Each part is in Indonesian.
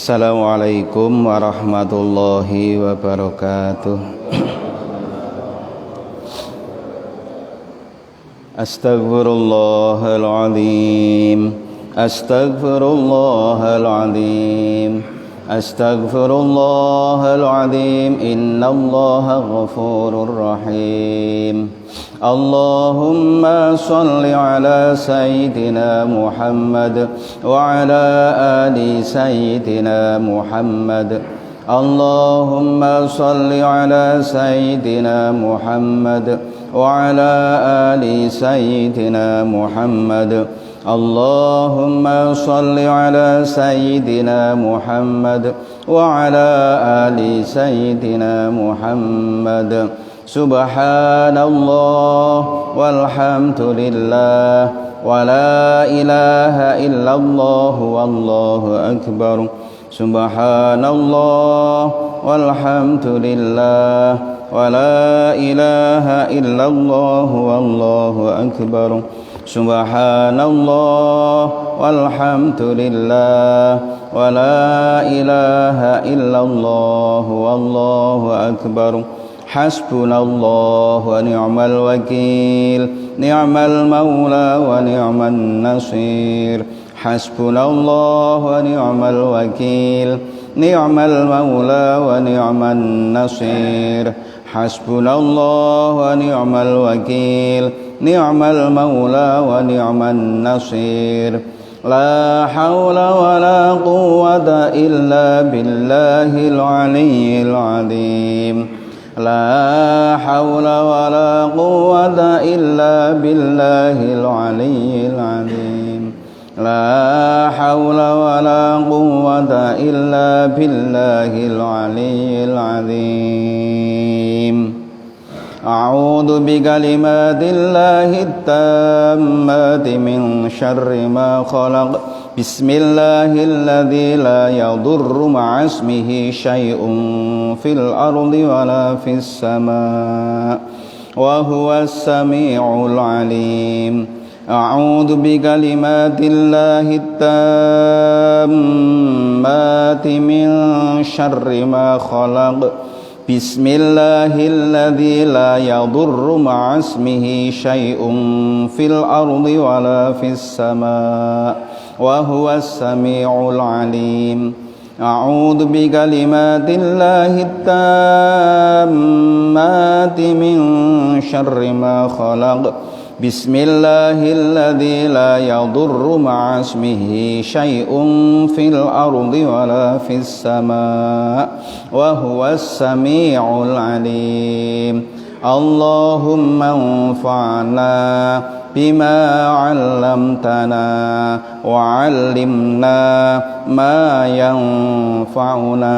Assalamualaikum warahmatullahi wabarakatuh. Astaghfirullahaladzim, astaghfirullahaladzim, astaghfirullahaladzim. Innallaha ghafurur rahim. Allahumma salli ala Sayyidina Muhammad wa ala ali Sayyidina Muhammad. Allahumma salli ala Sayyidina Muhammad wa ala ali Sayyidina Muhammad. Allahumma salli ala Sayyidina Muhammad wa ala ali Sayyidina Muhammad. Subhanallah walhamdulillah wa la ilaha illallah wallahu akbar. Subhanallah walhamdulillah wa la ilaha illallah wallahu akbar. Subhanallah walhamdulillah wa la ilaha illallah wallahu akbar. Hasbunallah wa ni'mal wakil, ni'mal maula wa ni'man nasir. Hasbunallah wa ni'mal wakil, ni'mal maula wa ni'man nasir. Hasbunallah wa ni'mal wakil, ni'mal maula wa ni'man nasir. La hawla wa la quwwata illa billahil aliyyil azim. La hawla wa la quwwata illa billahil aliyyil azim. La hawla wa la quwwata illa billahil aliyyil azim. A'udzu bikalimatillahi tammati min syarri ma khalaq. Bismillahilladzi la yadurru ma'asmihi syai'un fil ardi wala fis samaa wa huwas sami'ul 'alim. A'udzu bikalimatillahi tammati min syarri ma khalaq. Bismillahilladzi la yadurru ma'asmihi syai'un fil ardi wala fis samaa wa huwas sami'ul 'alim. A'udzu bikalimatillahi tammati min syarri ma khalaq. Bismillahilladzi la yadurru ma'asmihi syai'un fil ardi wala fis samaa wa huwas sami'ul 'alim. Allahumma anfa'na bima 'allamtana wa 'allimna ma yanfa'una.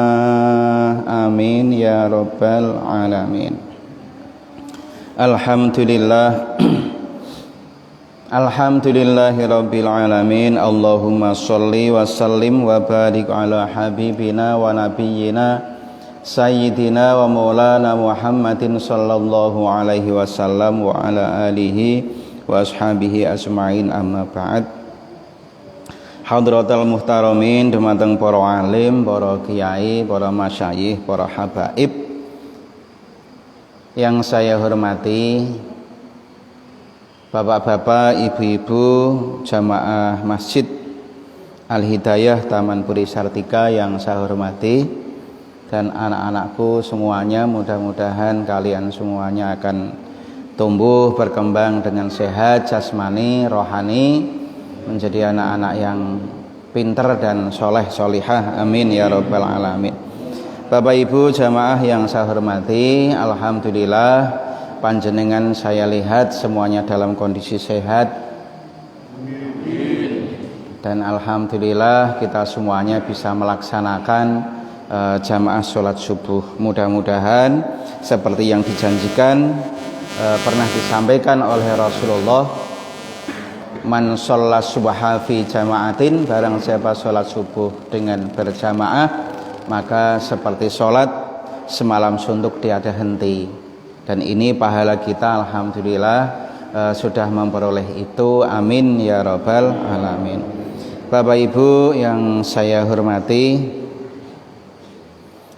Amin ya rabbal alamin. Alhamdulillah. Alhamdulillahi rabbil alamin. Allahumma sholli wa sallim wa barik ala habibina wa nabiyyina Sayyidina wa maulana Muhammadin sallallahu alaihi wasallam wa ala alihi wa ashabihi ajma'in, amma ba'd. Hadratal muhtaramin, dumateng para alim, para kiai, para masyayikh, para habaib yang saya hormati, bapak-bapak, ibu-ibu, jamaah Masjid Al-Hidayah Taman Puri Sartika yang saya hormati, dan anak-anakku semuanya, mudah-mudahan kalian semuanya akan tumbuh berkembang dengan sehat jasmani, rohani, menjadi anak-anak yang pintar dan soleh solihah. Amin ya rabbal alamin. Bapak ibu jamaah yang saya hormati, alhamdulillah panjenengan saya lihat semuanya dalam kondisi sehat, dan alhamdulillah kita semuanya bisa melaksanakan jamaah sholat subuh. Mudah-mudahan seperti yang dijanjikan pernah disampaikan oleh Rasulullah, man sholat subha fi jama'atin, barang siapa sholat subuh dengan berjamaah, maka seperti sholat semalam suntuk tiada henti. Dan ini pahala kita alhamdulillah sudah memperoleh itu. Amin ya rabbal alamin. Bapak Ibu yang saya hormati,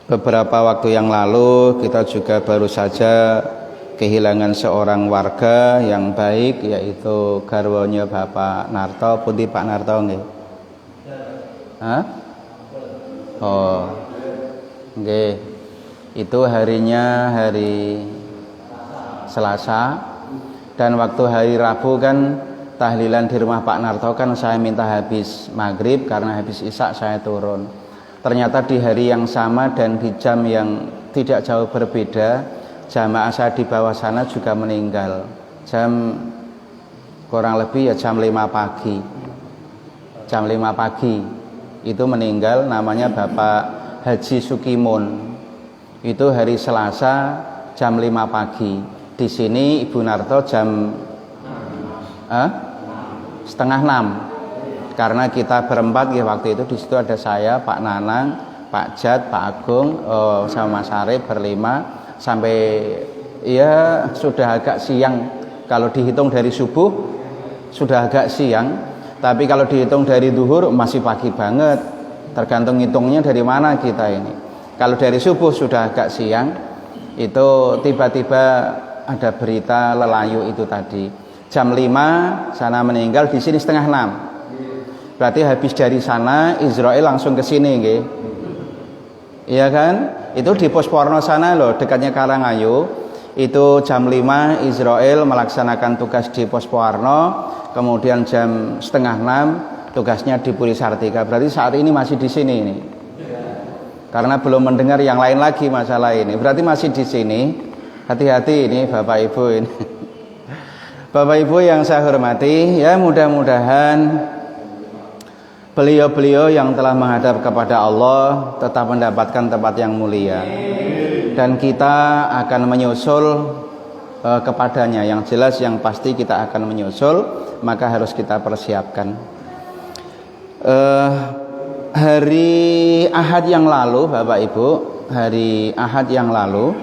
Beberapa waktu yang lalu kita juga baru saja kehilangan seorang warga yang baik, yaitu garwanya Bapak Narto. Pundi Pak Narto nggih? Hah? Oh. Nggih. Itu harinya hari Selasa, dan waktu hari Rabu kan tahlilan di rumah Pak Narto kan saya minta habis maghrib karena habis isya saya turun. Ternyata di hari yang sama dan di jam yang tidak jauh berbeda, jamaah saya di bawah sana juga meninggal. Jam kurang lebih ya jam 5 pagi. Jam 5 pagi itu meninggal, namanya Bapak Haji Sukimun. Itu hari Selasa jam 5 pagi. Di sini Ibu Narto jam setengah 6. Karena kita berempat ya waktu itu, di situ ada saya, Pak Nanang, Pak Jat, Pak Agung, sama Mas Arif berlima, sampai ya sudah agak siang. Kalau dihitung dari subuh sudah agak siang, tapi kalau dihitung dari duhur masih pagi banget. Tergantung hitungnya dari mana kita ini. Kalau dari subuh sudah agak siang, itu tiba-tiba ada berita lelayu itu tadi. Jam 5 sana meninggal, di sini setengah 6. Berarti habis dari sana Israel langsung ke sini nggih. Iya kan? Itu di Posporno sana loh, dekatnya Karangayu. Itu jam 5 Israel melaksanakan tugas di Posporno, kemudian jam setengah 6 tugasnya di Puri Sartika. Berarti saat ini masih di sini ini. Karena belum mendengar yang lain lagi masalah ini. Berarti masih di sini. Hati-hati ini Bapak Ibu ini. Bapak Ibu yang saya hormati, ya mudah-mudahan beliau-beliau yang telah menghadap kepada Allah tetap mendapatkan tempat yang mulia, dan kita akan menyusul kepadanya. Yang jelas yang pasti kita akan menyusul, maka harus kita persiapkan. Hari Ahad yang lalu Bapak Ibu, hari Ahad yang lalu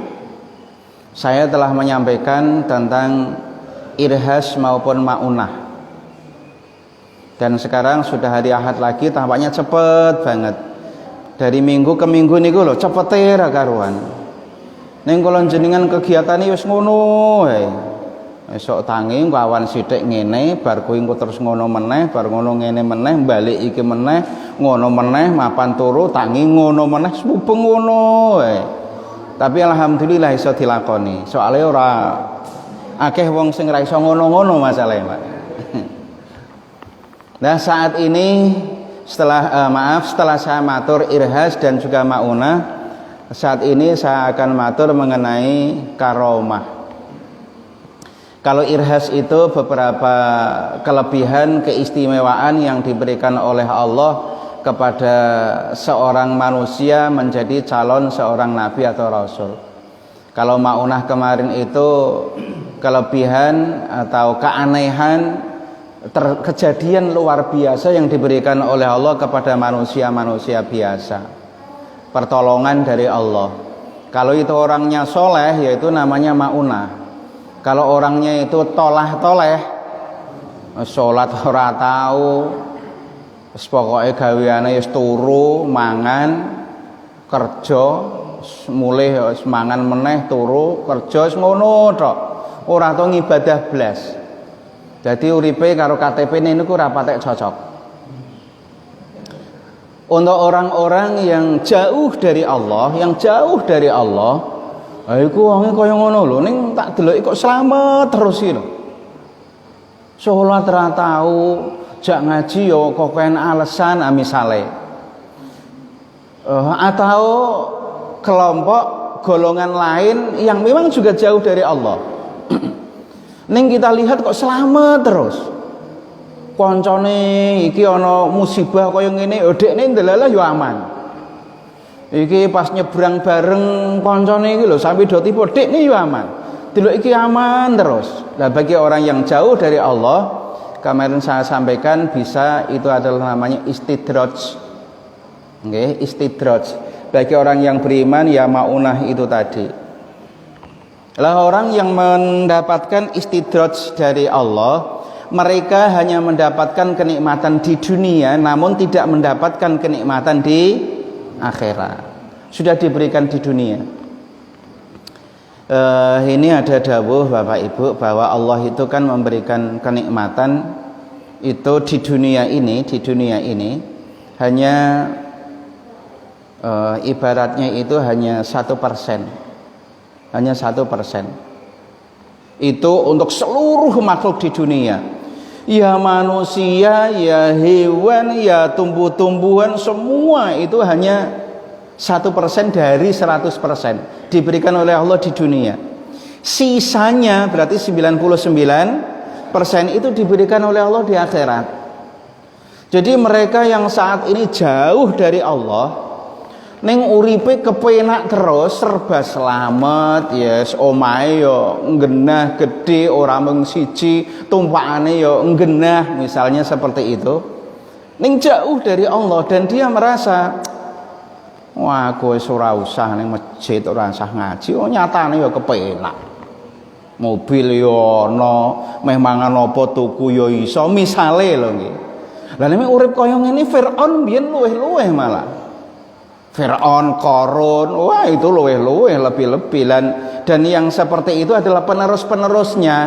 saya telah menyampaikan tentang irhas maupun maunah. Dan sekarang sudah hari Ahad lagi, tampaknya cepet banget. Dari minggu ke minggu niku lho, cepete ra karuan. Ning kula jenengan kegiatane wis ngono wae. Esuk tangi kawan sithik ngene, bar kuwi engko terus ngono meneh, bar ngono ngene meneh, balik iki meneh, ngono meneh, mapan turu, tangi ngono meneh, mubeng ngono wae. Tapi alhamdulillah iso dilakoni. Soale ora akeh wong sing ra iso ngono-ngono masalahe, Pak. Nah saat ini setelah saya matur irhas dan juga maunah, saat ini saya akan matur mengenai karomah. Kalau irhas itu beberapa kelebihan keistimewaan yang diberikan oleh Allah kepada seorang manusia menjadi calon seorang nabi atau rasul. Kalau maunah kemarin itu kelebihan atau keanehan, kejadian luar biasa yang diberikan oleh Allah kepada manusia-manusia biasa, pertolongan dari Allah. Kalau itu orangnya soleh, yaitu namanya maunah. Kalau orangnya itu tolah-toleh, sholat ora tahu, pokoknya gaweane wis turu mangan kerja, mulih mangan meneh turu kerja, ngono tok, ora tau ngibadah blas. Jadi uripe karo KTP ini ora patek cocok. Untuk orang-orang yang jauh dari Allah, iku wonge kaya ngono lho, ning tak deloki kok slamet terus iki lho. Salat ra tau, jak ngaji ya kok kena alasan misale. Atau kelompok golongan lain yang memang juga jauh dari Allah. Ning kita lihat kok selamat terus. Koncone iki ana musibah kaya ngene, dekne ndelalah yo aman. Iki pas nyebrang bareng koncone iki lho sampai do tiba dekne yo aman. Delok iki aman terus. Nah, bagi orang yang jauh dari Allah, kemarin saya sampaikan bisa itu adalah namanya istidraj. Nggih, istidraj. Bagi orang yang beriman ya maunah itu tadi. Lah orang yang mendapatkan istidraj dari Allah, mereka hanya mendapatkan kenikmatan di dunia, namun tidak mendapatkan kenikmatan di akhirat. sudah diberikan di dunia. Ini ada dawuh Bapak Ibu bahwa Allah itu kan memberikan kenikmatan itu di dunia ini hanya ibaratnya itu hanya 1%, hanya 1%. Itu untuk seluruh makhluk di dunia, ya manusia, ya hewan, ya tumbuh-tumbuhan, semua itu hanya 1% dari 100% diberikan oleh Allah di dunia. Sisanya berarti 99% itu diberikan oleh Allah di akhirat. Jadi mereka yang saat ini jauh dari Allah, ning uripe kepenak terus, serba selamat, yes, omahe yo nggenah gede, ora mung siji, tumpakane yo nggenah, misalnya seperti itu. Ning jauh dari Allah dan dia merasa, wah aku wis ora usah ning masjid, ora usah ngaji, oh nyatane yo kepenak. Mobil yo ana, meh mangan apa tuku yo iso, misale lho nggih. Lah nek urip kaya ngene Firaun biyen luweh-luweh malah. Firaun, Qarun, wah itu luweh-luweh lebih-lebih, dan yang seperti itu adalah penerus-penerusnya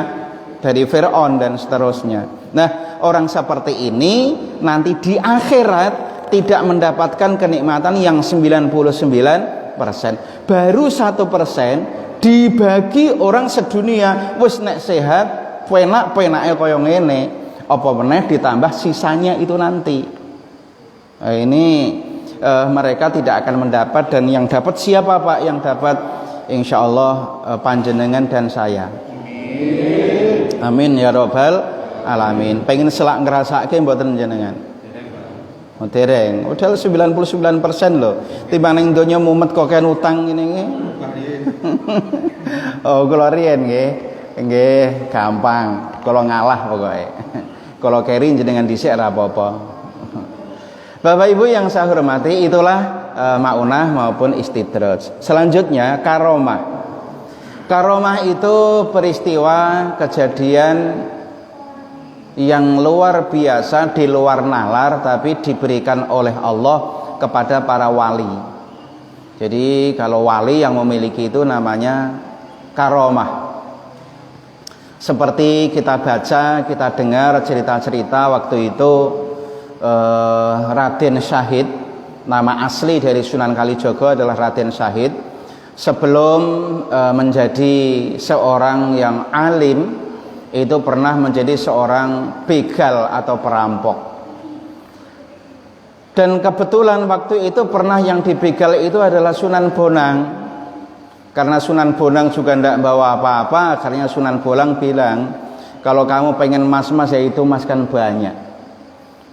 dari Firaun dan seterusnya. Nah, orang seperti ini nanti di akhirat tidak mendapatkan kenikmatan yang 99%, baru 1% dibagi orang sedunia. Wis nek sehat, penak-penake kaya ngene, apa meneh ditambah sisanya itu nanti. Nah, ini mereka tidak akan mendapat, dan yang dapat siapa Pak? Yang dapat insya Allah panjenengan dan saya. Amin ya robbal alamin. Pengen selak ngerasake mboten jenengan? Dereng. Udah 99% loh. Timbang ning donya mumet kok kan utang ngene. Oh, kula riyen nggih. Nggih, gampang. Kalau ngalah pokoke. Kalau keri jenengan dhisik ora apa-apa. Bapak Ibu yang saya hormati, itulah maunah maupun istidraj. Selanjutnya karomah. Karomah itu peristiwa kejadian yang luar biasa, di luar nalar, tapi diberikan oleh Allah kepada para wali. Jadi kalau wali yang memiliki itu namanya karomah. Seperti kita baca, kita dengar cerita-cerita waktu itu, Raden Syahid, nama asli dari Sunan Kalijogo adalah Raden Syahid. Sebelum menjadi seorang yang alim, itu pernah menjadi seorang begal atau perampok. Dan kebetulan waktu itu pernah yang dibegal itu adalah Sunan Bonang. Karena Sunan Bonang juga tidak bawa apa-apa, akhirnya Sunan Bonang bilang, kalau kamu pengen mas-mas ya itu mas kan banyak.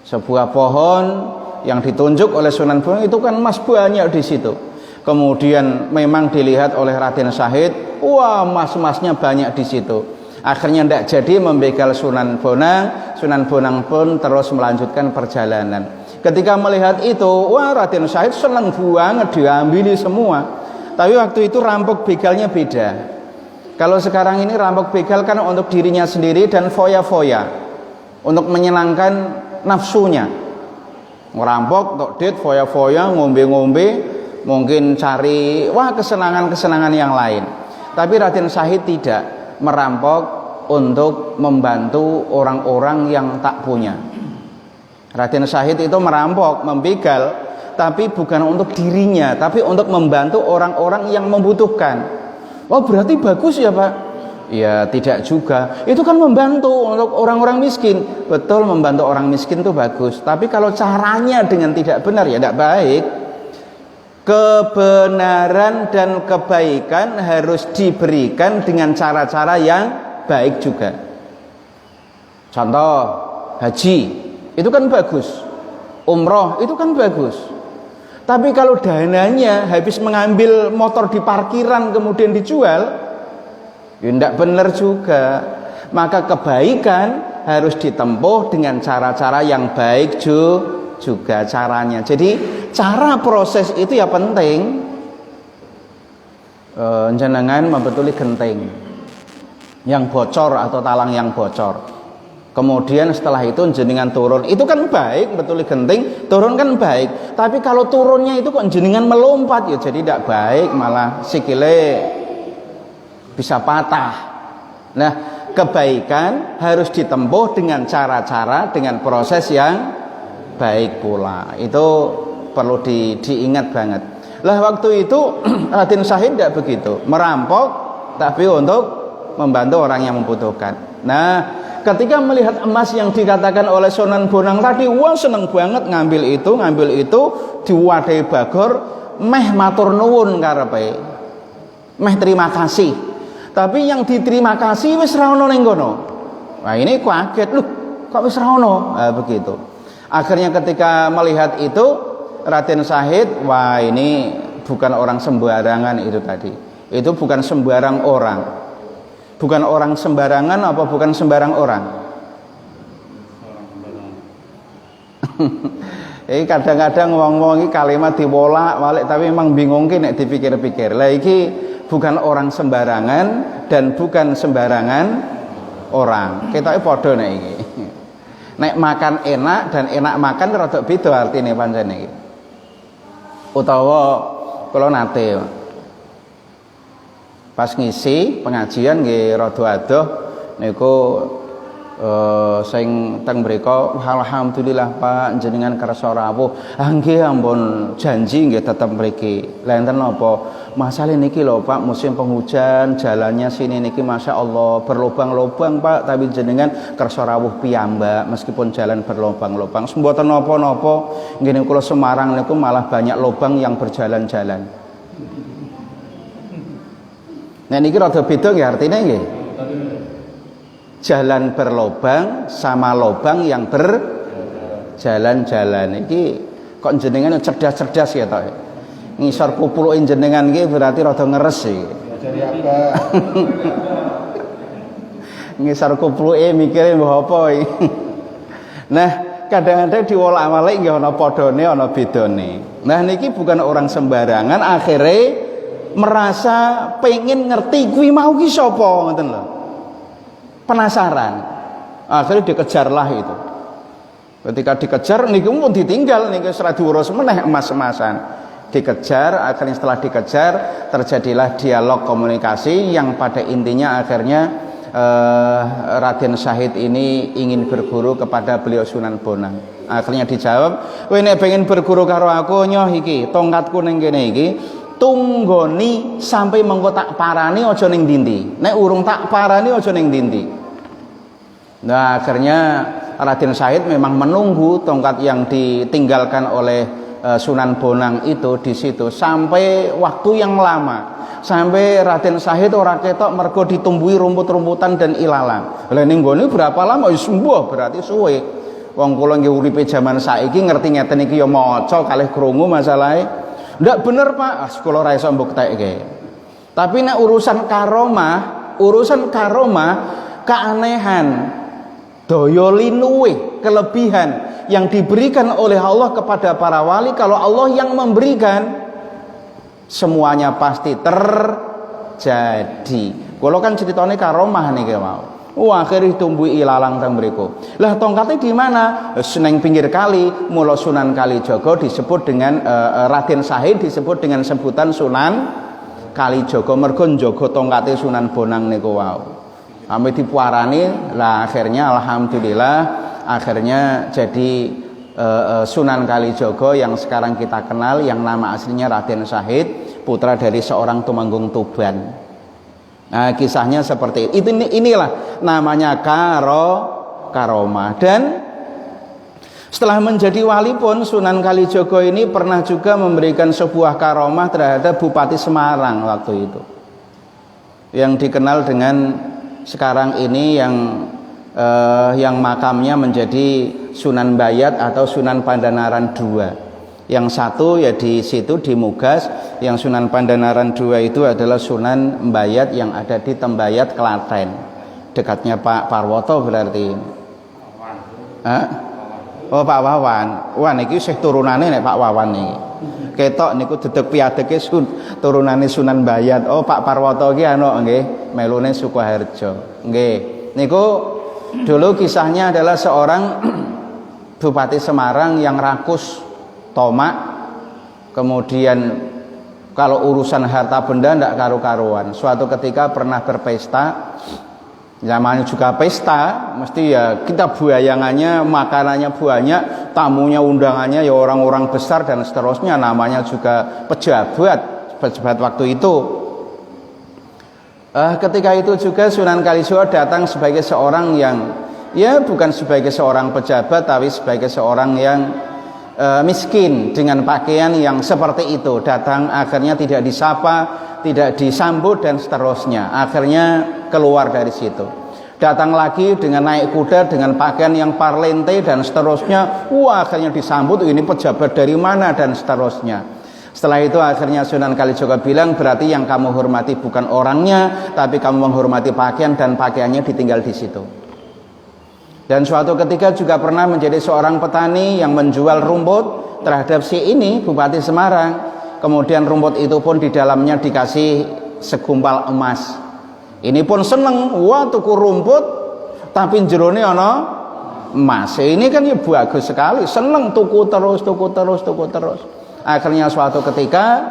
Sebuah pohon yang ditunjuk oleh Sunan Bonang itu kan emas banyak di situ. Kemudian memang dilihat oleh Raden Syahid, wah emas-emasnya banyak di situ. Akhirnya tidak jadi membegal Sunan Bonang. Sunan Bonang pun terus melanjutkan perjalanan. Ketika melihat itu, wah Raden Syahid senang banget, diambil semua. Tapi waktu itu rampok begalnya beda. Kalau sekarang ini rampok begal kan untuk dirinya sendiri dan foya-foya, untuk menyenangkan nafsunya. Ngerampok tok dit foya-foya, ngombe-ngombe, mungkin cari kesenangan-kesenangan yang lain. Tapi Raden Syahid tidak, merampok untuk membantu orang-orang yang tak punya. Raden Syahid itu merampok, membegal, tapi bukan untuk dirinya, tapi untuk membantu orang-orang yang membutuhkan. Oh berarti bagus ya Pak? Ya tidak juga. Itu kan membantu untuk orang-orang miskin. Betul, membantu orang miskin itu bagus. Tapi kalau caranya dengan tidak benar ya tidak baik. Kebenaran dan kebaikan harus diberikan dengan cara-cara yang baik juga. Contoh haji itu kan bagus, umroh itu kan bagus. Tapi kalau dananya habis mengambil motor di parkiran kemudian dijual, ya tidak benar juga. Maka kebaikan harus ditempuh dengan cara-cara yang baik juga caranya. Jadi cara proses itu ya penting. Jenengan membetuli genting yang bocor atau talang yang bocor. Kemudian setelah itu jenengan turun, itu kan baik, betul genting, turun kan baik. Tapi kalau turunnya itu kok jenengan melompat, ya jadi tidak baik, malah sikile bisa patah. Nah, kebaikan harus ditempuh dengan cara-cara, dengan proses yang baik pula. Itu perlu diingat banget. Lah waktu itu Raden Syahid tidak begitu, merampok tapi untuk membantu orang yang membutuhkan. Nah, ketika melihat emas yang dikatakan oleh Sunan Bonang tadi, wah seneng banget ngambil itu diwadahi bagor, meh matur nuwun karepe, meh terima kasih. Tapi yang diterima kasih wis ra ono ning kono. Nah ini kaget, loh kok wis ra ono? Nah, begitu. Akhirnya ketika melihat itu Raden Syahid, wah ini bukan orang sembarangan itu tadi. Itu bukan sembarang orang. Bukan orang sembarangan apa bukan sembarang orang? Kadang-kadang wong-wong iki kalimat diwolak-walik tapi memang bingung ki nek dipikir-pikir. Lah iki bukan orang sembarangan dan bukan sembarangan orang. Ketoke padha nek iki. Nek makan enak dan enak makan rada beda artine pancen iki. Utawa kula nate pas ngisi pengajian nggih rada adoh niku sing teng mriko alhamdulillah Pak jenengan kersa rawuh. Ah nggih ampun janji nggih tetep mriki. Lha enten napa? Masalah niki lho Pak musim penghujan jalannya sini niki Masya Allah berlubang-lubang Pak tapi jenengan kersa rawuh piyambak meskipun jalan berlubang-lubang. Mboten napa-napa nggih kula Semarang niku malah banyak lubang yang berjalan-jalan. Nah niki rada beda nggih artine nggih. Jalan berlobang sama lobang yang berjalan-jalan. Iki kok jenengan cerdas-cerdas ya toh. Ngisor kupuluke jenengan iki berarti rada ngeres iki. Jadi apa? Ngisor kupuluke mikire mbah apa iki. Nah, kadang-kadang diwolak-walik nggih ana padane ana bedane. Nah niki bukan orang sembarangan akhirnya merasa pengen ngerti kuwi mau ki sapa ngoten lho. Penasaran, akhirnya dikejarlah itu. Ketika dikejar, niku pun ditinggal, niku setelah diurus meneh emas-emasan. Dikejar, akhirnya setelah dikejar terjadilah dialog komunikasi yang pada intinya akhirnya Raden Syahid ini ingin berguru kepada beliau Sunan Bonang. Akhirnya dijawab, "Kowe nek pengen berguru karo aku nyoh iki, tongkatku ning kene iki." Tunggoni sampai mengko tak parani aja ning dindi. Nek urung tak parani aja ning dindi. Nah, akhirnya Raden Syahid memang menunggu tongkat yang ditinggalkan oleh Sunan Bonang itu di situ sampai waktu yang lama. Sampai Raden Syahid ora ketok mergo ditumbuhi rumput-rumputan dan ilalang. Lah ning nggone berapa lama? Wis mbuh berarti suwe. Wong kula nggih uripe jaman saiki ngerti ngeten iki ya maca kalih krungu masalahe. Ndak bener Pak, kula ra iso mbuktekke. Tapi nek urusan karomah, keanehan, daya linuwih, kelebihan yang diberikan oleh Allah kepada para wali, kalau Allah yang memberikan, semuanya pasti terjadi. Kula kan ceritane karomah niki mau. Akhirnya tumbuhi ilalang teng mriku. Lah tongkatnya di mana? Seneng pinggir kali, mula Sunan Kalijaga disebut dengan Raden Syahid disebut dengan sebutan Sunan Kalijaga mergo njaga tongkate Sunan Bonang niku wau. Ame dipuarani, lah akhirnya alhamdulillah akhirnya jadi Sunan Kalijaga yang sekarang kita kenal yang nama aslinya Raden Syahid, putra dari seorang tumenggung Tuban. Nah, kisahnya seperti itu. Inilah namanya karomah. Dan setelah menjadi wali pun Sunan Kalijaga ini pernah juga memberikan sebuah karomah terhadap Bupati Semarang waktu itu, yang dikenal dengan sekarang ini yang makamnya menjadi Sunan Bayat atau Sunan Pandanaran II. Yang satu ya di situ di Mugas, yang Sunan Pandanaran II itu adalah Sunan Mbayat yang ada di Tembayat, Klaten. Dekatnya Pak Parwoto berarti. Oh Pak Wawan. Wah niki sih turunane nek Pak Wawan niki. Ketok niku dedeg piadeke turunane Sunan Mbayat. Oh Pak Parwoto iki anu nggih melune Sukoharjo. Nggih. Niku Dulu kisahnya adalah seorang Bupati Semarang yang rakus, tomak, kemudian kalau urusan harta benda tidak karu-karuan. Suatu ketika pernah berpesta, namanya juga pesta, mesti ya kita buayangannya, makanannya banyak, tamunya, undangannya ya orang-orang besar dan seterusnya, namanya juga pejabat waktu itu. Ketika itu juga Sunan Kalijogo datang sebagai seorang yang ya bukan sebagai seorang pejabat, tapi sebagai seorang yang miskin dengan pakaian yang seperti itu. Datang akhirnya tidak disapa, tidak disambut dan seterusnya. Akhirnya keluar dari situ. Datang lagi dengan naik kuda dengan pakaian yang parlente dan seterusnya. Wah, akhirnya disambut, ini pejabat dari mana dan seterusnya. Setelah itu akhirnya Sunan Kalijogo bilang, berarti yang kamu hormati bukan orangnya, tapi kamu menghormati pakaian dan pakaiannya ditinggal di situ. Dan suatu ketika juga pernah menjadi seorang petani yang menjual rumput terhadap si ini, Bupati Semarang. Kemudian rumput itu pun di dalamnya dikasih segumpal emas. Ini pun seneng, wah tuku rumput tapi jerone ana emas. Ini kan ya bagus sekali, seneng tuku terus. Akhirnya suatu ketika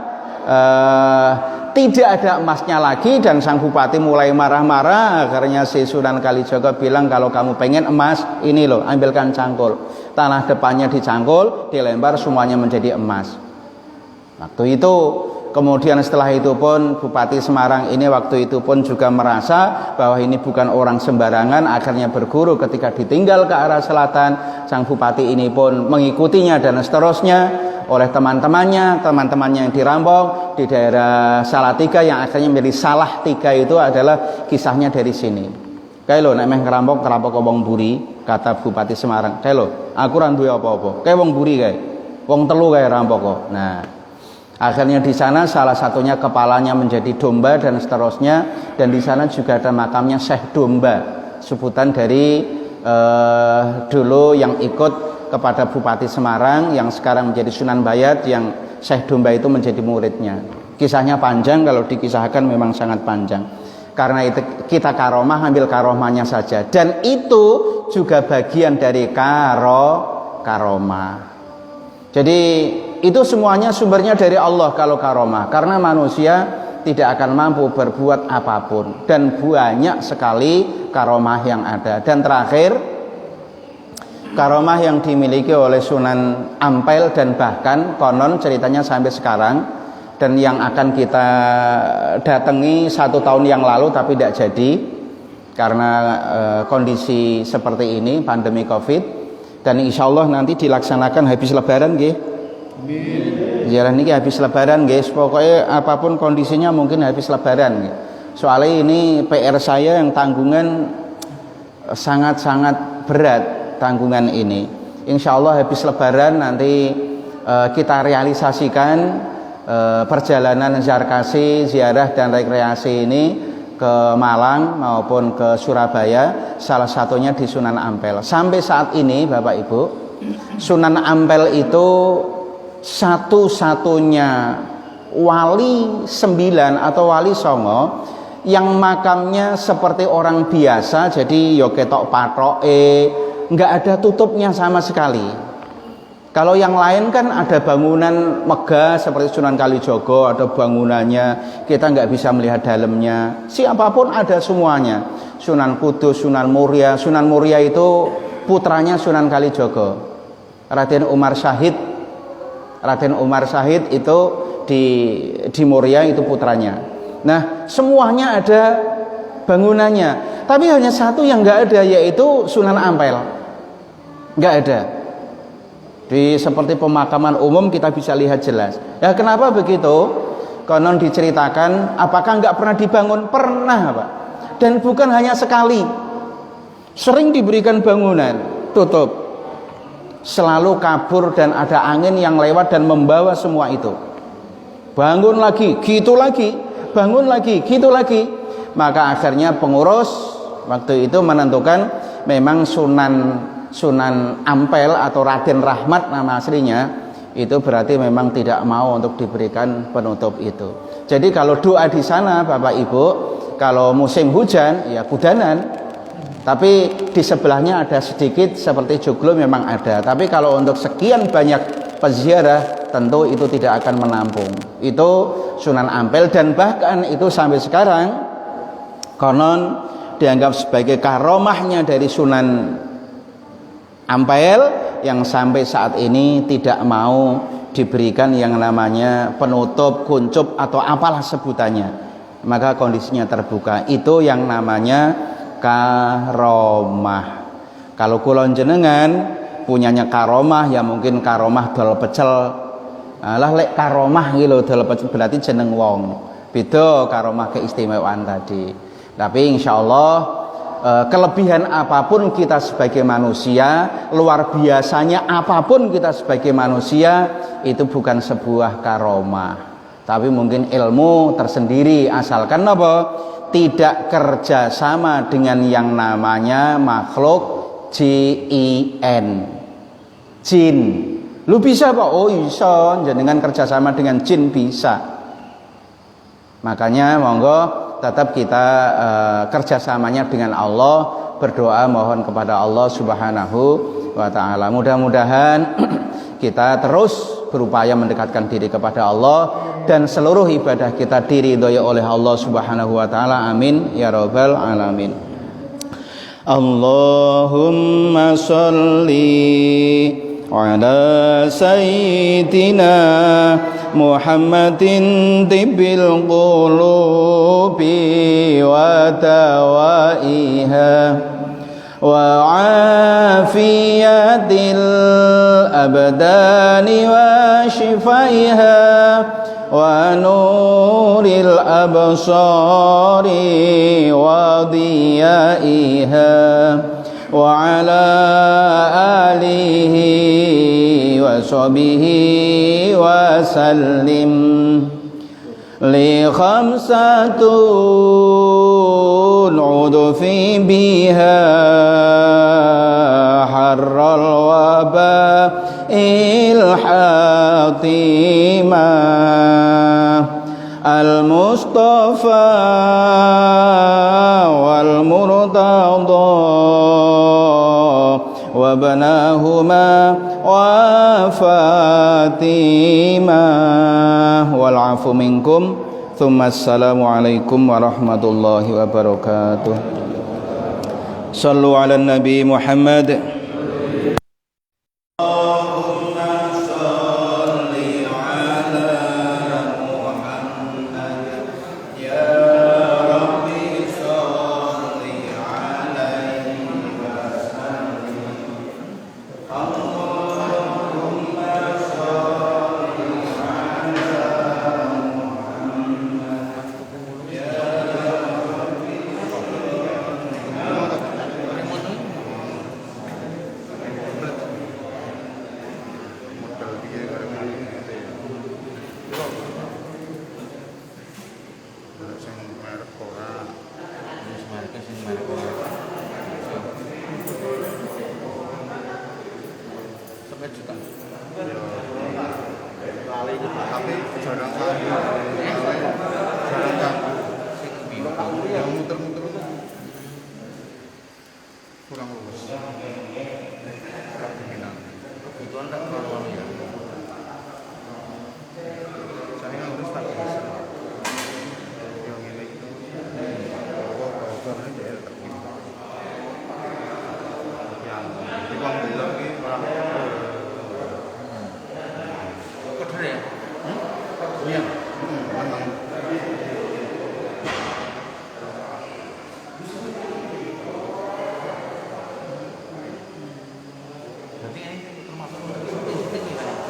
tidak ada emasnya lagi dan sang bupati mulai marah-marah. Akhirnya si Sunan Kalijogo bilang, kalau kamu pengen emas, ini loh, ambilkan cangkul. Tanah depannya dicangkul, dilempar, semuanya menjadi emas. Waktu itu, kemudian setelah itu pun Bupati Semarang ini waktu itu pun juga merasa bahwa ini bukan orang sembarangan. Akhirnya berguru ketika ditinggal ke arah selatan. Sang bupati ini pun mengikutinya dan seterusnya oleh teman-temannya yang dirampok di daerah Salatiga, yang akhirnya menjadi Salahtiga. Itu adalah kisahnya dari sini. Kayak lo nek meh ngerampok wong buri, kata Bupati Semarang. Kayak lo, aku ra duwe apa-apa. Kayak wong buri kae. Wong telu kae rampok kok. Nah, akhirnya di sana salah satunya kepalanya menjadi domba dan seterusnya, dan di sana juga ada makamnya Syekh Domba, sebutan dari dulu yang ikut kepada Bupati Semarang yang sekarang menjadi Sunan Bayat, yang Syekh Domba itu menjadi muridnya. Kisahnya panjang, kalau dikisahkan memang sangat panjang. Karena itu kita karomah, ambil karomahnya saja. Dan itu juga bagian dari karomah. Jadi itu semuanya sumbernya dari Allah kalau karomah. Karena manusia tidak akan mampu berbuat apapun. Dan banyak sekali karomah yang ada. Dan terakhir, karomah yang dimiliki oleh Sunan Ampel dan bahkan konon ceritanya sampai sekarang, dan yang akan kita datangi 1 tahun yang lalu tapi tidak jadi karena kondisi seperti ini, pandemi Covid, dan insya Allah nanti dilaksanakan habis lebaran nggih. Ziarah niki habis lebaran guys, pokoknya apapun kondisinya mungkin habis lebaran. Soalnya ini PR saya yang tanggungan sangat-sangat berat, tanggungan ini. Insya Allah habis lebaran nanti kita realisasikan perjalanan Zarkasi, ziarah dan rekreasi ini ke Malang maupun ke Surabaya, salah satunya di Sunan Ampel. Sampai saat ini Bapak Ibu, Sunan Ampel itu satu-satunya wali 9 atau wali songo yang makamnya seperti orang biasa, jadi yo ketok patroke, nggak ada tutupnya sama sekali. Kalau yang lain kan ada bangunan megah seperti Sunan Kalijogo, ada bangunannya, kita nggak bisa melihat dalamnya. Siapapun ada semuanya. Sunan Kudus, Sunan Muria. Sunan Muria itu putranya Sunan Kalijogo, Raden Umar Syahid. Raden Umar Syahid itu di Muria itu putranya. Nah, semuanya ada bangunannya. Tapi hanya satu yang nggak ada, yaitu Sunan Ampel. Nggak ada. Di seperti pemakaman umum kita bisa lihat jelas. Ya kenapa begitu? Konon diceritakan, apakah nggak pernah dibangun? Pernah, Pak. Dan bukan hanya sekali. Sering diberikan bangunan, tutup. Selalu kabur dan ada angin yang lewat dan membawa semua itu. Bangun lagi, gitu lagi, bangun lagi, gitu lagi. Maka akhirnya pengurus waktu itu menentukan memang Sunan Ampel atau Raden Rahmat nama aslinya, itu berarti memang tidak mau untuk diberikan penutup itu. Jadi kalau doa di sana Bapak Ibu, kalau musim hujan ya kudanan. Tapi di sebelahnya ada sedikit seperti joglo memang ada. Tapi kalau untuk sekian banyak peziarah tentu itu tidak akan menampung. Itu Sunan Ampel, dan bahkan itu sampai sekarang konon dianggap sebagai karomahnya dari Sunan Ampel yang sampai saat ini tidak mau diberikan yang namanya penutup, kuncup atau apalah sebutannya. Maka kondisinya terbuka. Itu yang namanya karomah. Kalau kulon jenengan punyanya karomah ya mungkin karomah dol pecel. Lah lek karomah gitu dol pecel berarti jeneng wong. Beda karomah keistimewaan tadi. Tapi insyaallah kelebihan apapun kita sebagai manusia, luar biasanya apapun kita sebagai manusia, itu bukan sebuah karomah, tapi mungkin ilmu tersendiri, asalkan apa? Tidak kerjasama dengan yang namanya makhluk jin. Jin. Lu bisa Pak? Oh bisa, jenengan kerjasama dengan jin bisa. Makanya monggo tetap kita kerjasamanya dengan Allah, berdoa mohon kepada Allah Subhanahu wa Ta'ala. Mudah-mudahan kita terus berupaya mendekatkan diri kepada Allah dan seluruh ibadah kita diridhoi oleh Allah Subhanahu wa Ta'ala. Amin ya rabbal alamin. Allahumma sholli ala sayyidina Muhammadin tibbil qulubi wa dawaiha wa afiyatil abdani wa shifaiha wa nuril absari wa diyaiha wa ala alihi wa sahbihi wa sallim. Li khamsatun udfi biha harral waba ilhatimah al-mustafa wal murtada wa banahuma wa fatimah wal afu minkum. Thumma assalamu alaikum warahmatullahi wabarakatuh. Sallu ala Nabi Muhammad.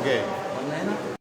Okay.